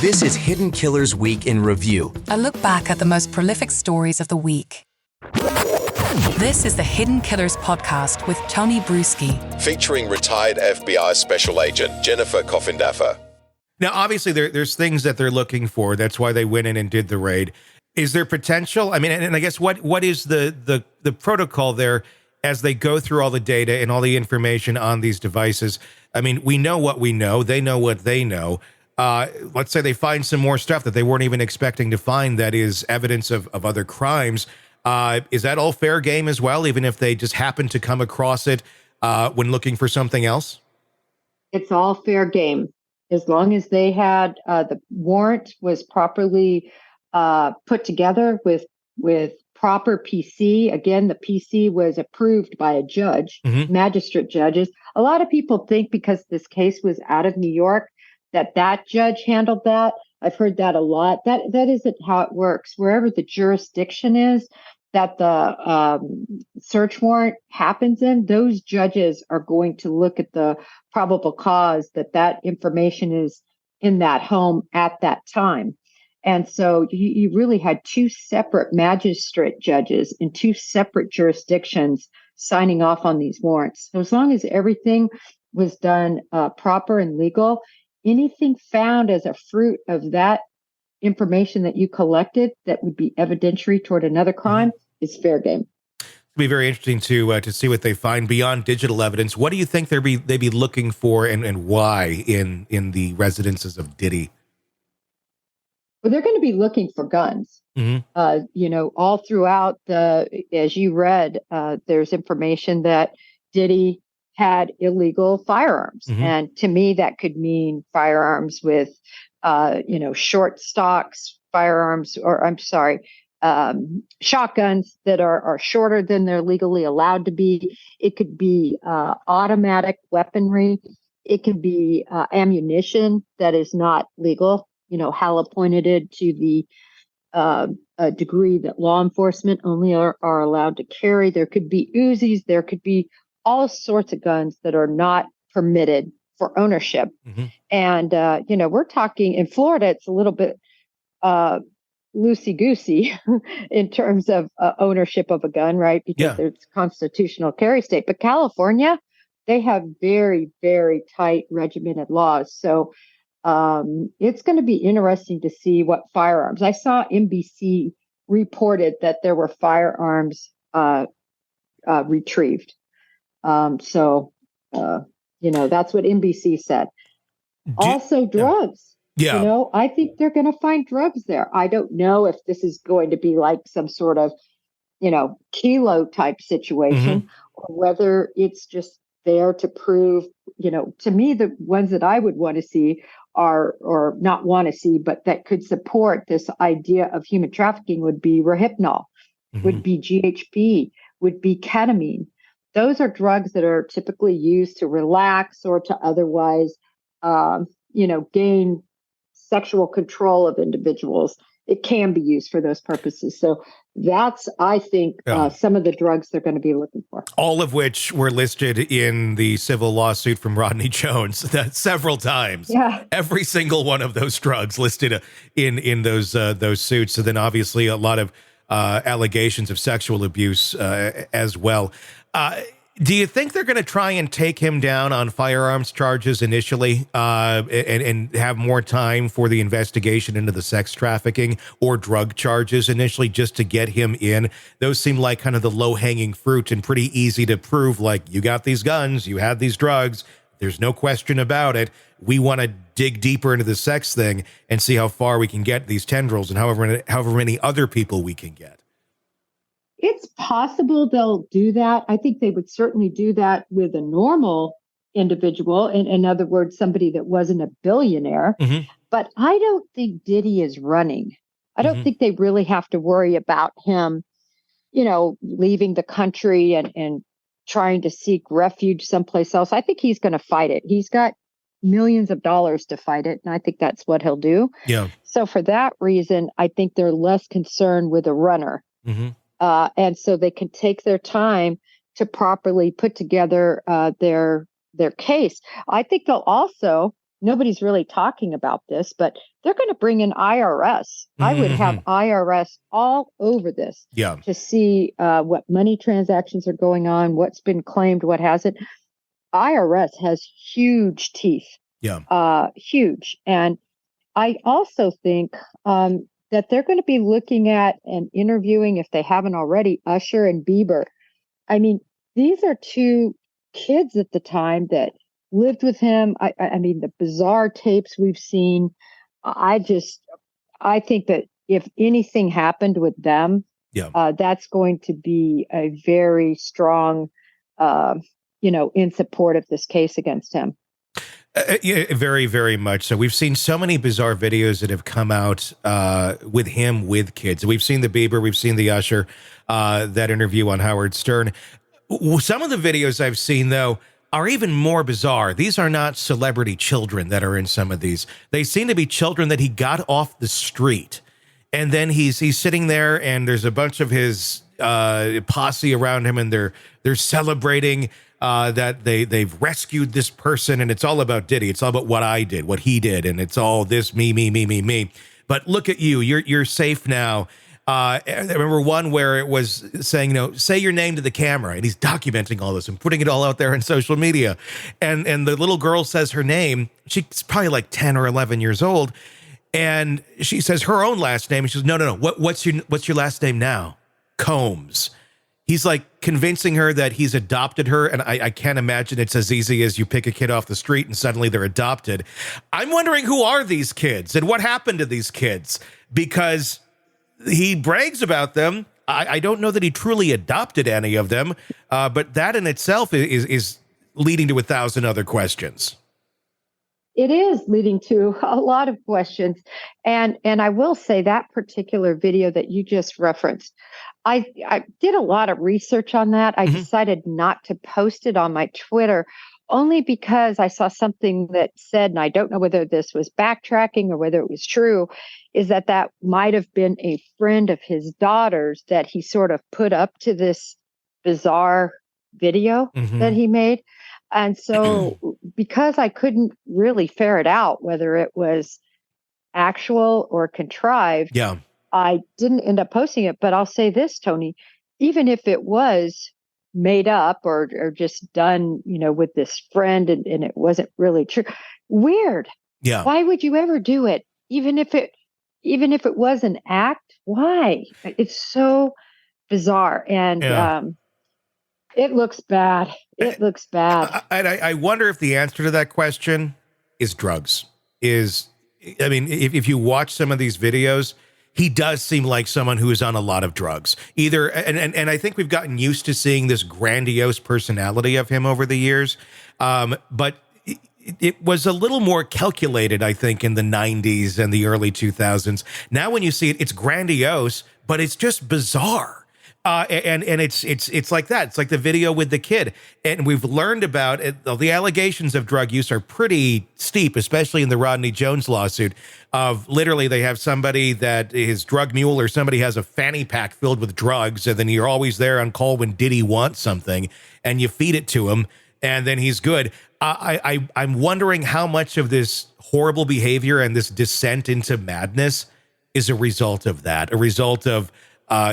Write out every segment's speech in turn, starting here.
This is Hidden Killers Week in Review. A look back at the most prolific stories of the week. This is the Hidden Killers podcast with Tony Brueski. Featuring retired FBI Special Agent Jennifer Coffindaffer. Now, obviously, there's things that they're looking for. That's why they went in and did the raid. Is there potential? I mean, and I guess what is the protocol there as they go through all the data and all the information on these devices? I mean, we know what we know. They know what they know. Let's say they find some more stuff that they weren't even expecting to find that is evidence of other crimes. Is that all fair game as well, even if they just happen to come across it when looking for something else? It's all fair game. As long as they had the warrant was properly put together with proper PC. Again, the PC was approved by a judge, magistrate judges. A lot of people think because this case was out of New York, that judge handled that. I've heard that a lot. That isn't how it works. Wherever the jurisdiction is that the search warrant happens in, those judges are going to look at the probable cause that information is in that home at that time. And so you really had two separate magistrate judges in two separate jurisdictions signing off on these warrants. So as long as everything was done proper and legal, anything found as a fruit of that information that you collected that would be evidentiary toward another crime is fair game. It'll be very interesting to see what they find beyond digital evidence. What do you think they be looking for and why in the residences of Diddy? Well, they're going to be looking for guns. All throughout as you read, there's information that Diddy had illegal firearms. And to me, that could mean firearms with, short stocks, shotguns that are shorter than they're legally allowed to be. It could be automatic weaponry. It could be ammunition that is not legal, halopointed to the degree that law enforcement only are allowed to carry. There could be Uzis. There could be all sorts of guns that are not permitted for ownership. And, we're talking in Florida, it's a little bit loosey-goosey in terms of ownership of a gun, right? Because it's constitutional carry state. But California, they have very, very tight regimented laws. So it's going to be interesting to see what firearms. I saw NBC reported that there were firearms retrieved. That's what NBC said. Also drugs. I think they're going to find drugs there. I don't know if this is going to be like some sort of, kilo type situation or whether it's just there to prove, to me, the ones that I would want to see or not want to see, but that could support this idea of human trafficking would be Rohypnol, would be GHB, would be ketamine. Those are drugs that are typically used to relax or to otherwise, gain sexual control of individuals. It can be used for those purposes. So that's, I think, some of the drugs they're going to be looking for. All of which were listed in the civil lawsuit from Rodney Jones several times. Yeah. Every single one of those drugs listed in those suits. So then obviously a lot of allegations of sexual abuse as well. Do you think they're going to try and take him down on firearms charges initially and have more time for the investigation into the sex trafficking or drug charges initially just to get him in? Those seem like kind of the low-hanging fruit and pretty easy to prove, like, you got these guns, you had these drugs, there's no question about it. We want to dig deeper into the sex thing and see how far we can get these tendrils and however many other people we can get. It's possible they'll do that. I think they would certainly do that with a normal individual. In other words, somebody that wasn't a billionaire. But I don't think Diddy is running. I don't think they really have to worry about him, leaving the country and trying to seek refuge someplace else. I think he's going to fight it. He's got millions of dollars to fight it. And I think that's what he'll do. Yeah. So for that reason, I think they're less concerned with a runner. And so they can take their time to properly put together their case. I think they'll also nobody's really talking about this, but they're going to bring in IRS. I would have IRS all over this to see what money transactions are going on, what's been claimed, what hasn't. IRS has huge teeth, huge. And I also think that they're going to be looking at and interviewing, if they haven't already, Usher and Bieber. I mean, these are two kids at the time that lived with him. I mean, the bizarre tapes we've seen. I think that if anything happened with them, that's going to be a very strong, in support of this case against him. Yeah, very, very much so. We've seen so many bizarre videos that have come out with him with kids. We've seen the Bieber, we've seen the Usher, that interview on Howard Stern. Some of the videos I've seen, though, are even more bizarre. These are not celebrity children that are in some of these. They seem to be children that he got off the street. And then he's sitting there, and there's a bunch of his posse around him, and they're celebrating that they've rescued this person, and it's all about Diddy. It's all about what I did, what he did, and it's all this me. But look at you, you're safe now. I remember one where it was saying, say your name to the camera, and he's documenting all this and putting it all out there on social media. And the little girl says her name. She's probably like 10 or 11 years old, and she says her own last name. And she goes, no. What's your last name now? Combs. He's like convincing her that he's adopted her. And I can't imagine it's as easy as you pick a kid off the street and suddenly they're adopted. I'm wondering, who are these kids and what happened to these kids? Because he brags about them. I don't know that he truly adopted any of them, but that in itself is leading to 1,000 other questions. It is leading to a lot of questions. And I will say that particular video that you just referenced, I did a lot of research on that. I decided not to post it on my Twitter only because I saw something that said, and I don't know whether this was backtracking or whether it was true, is that might have been a friend of his daughter's that he sort of put up to this bizarre video that he made. And so because I couldn't really ferret out whether it was actual or contrived, I didn't end up posting it. But I'll say this, Tony, even if it was made up or just done, with this friend and it wasn't really true, weird. Yeah. Why would you ever do it? Even if it was an act, why? It's so bizarre. And it looks bad. It looks bad. I wonder if the answer to that question is drugs. If you watch some of these videos, he does seem like someone who is on a lot of drugs. Either, and I think we've gotten used to seeing this grandiose personality of him over the years, but it was a little more calculated, I think, in the 90s and the early 2000s. Now when you see it, it's grandiose, but it's just bizarre. And it's like that. It's like the video with the kid. And we've learned about it. The allegations of drug use are pretty steep, especially in the Rodney Jones lawsuit. Of literally, they have somebody that is drug mule, or somebody has a fanny pack filled with drugs, and then you're always there on call when Diddy wants something, and you feed it to him, and then he's good. I'm wondering how much of this horrible behavior and this descent into madness is a result of that, a result of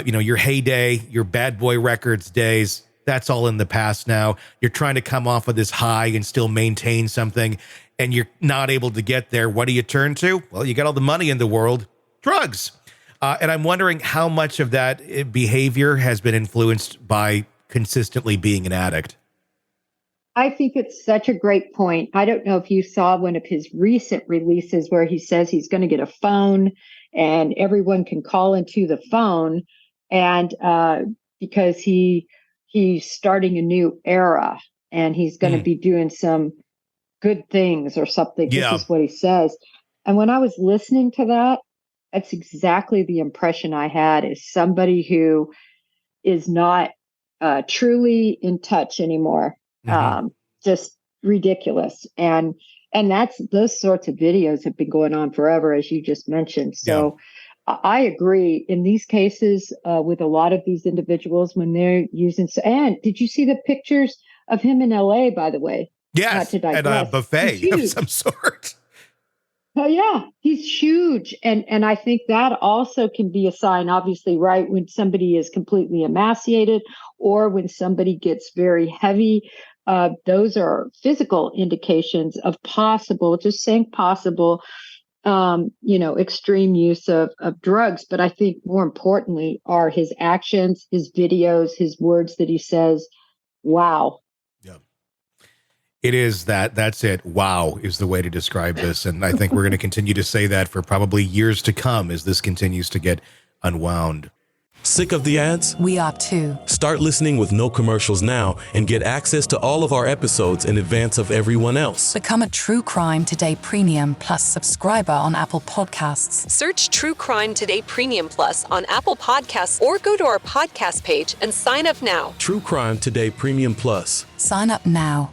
your heyday, your Bad Boy Records days. That's all in the past now. You're trying to come off of this high and still maintain something, and you're not able to get there. What do you turn to? Well, you got all the money in the world, drugs. And I'm wondering how much of that behavior has been influenced by consistently being an addict. I think it's such a great point. I don't know if you saw one of his recent releases where he says he's going to get a phone and everyone can call into the phone, and because he's starting a new era and he's going to be doing some good things or something. Yeah. This is what he says. And when I was listening to that, that's exactly the impression I had, is somebody who is not truly in touch anymore. Just ridiculous. And those sorts of videos have been going on forever, as you just mentioned. So I agree in these cases with a lot of these individuals when they're using. And did you see the pictures of him in LA, by the way? Yes, and a buffet of some sort. Oh yeah, he's huge, and I think that also can be a sign. Obviously, right when somebody is completely emaciated, or when somebody gets very heavy, those are physical indications of possible. Just saying possible, extreme use of drugs. But I think more importantly are his actions, his videos, his words that he says. Wow. Yeah. It is that's it. Wow is the way to describe this. And I think we're going to continue to say that for probably years to come as this continues to get unwound. Sick of the ads? We are too. Start listening with no commercials now and get access to all of our episodes in advance of everyone else. Become a True Crime Today Premium Plus subscriber on Apple Podcasts. Search True Crime Today Premium Plus on Apple Podcasts or go to our podcast page and sign up now. True Crime Today Premium Plus. Sign up now.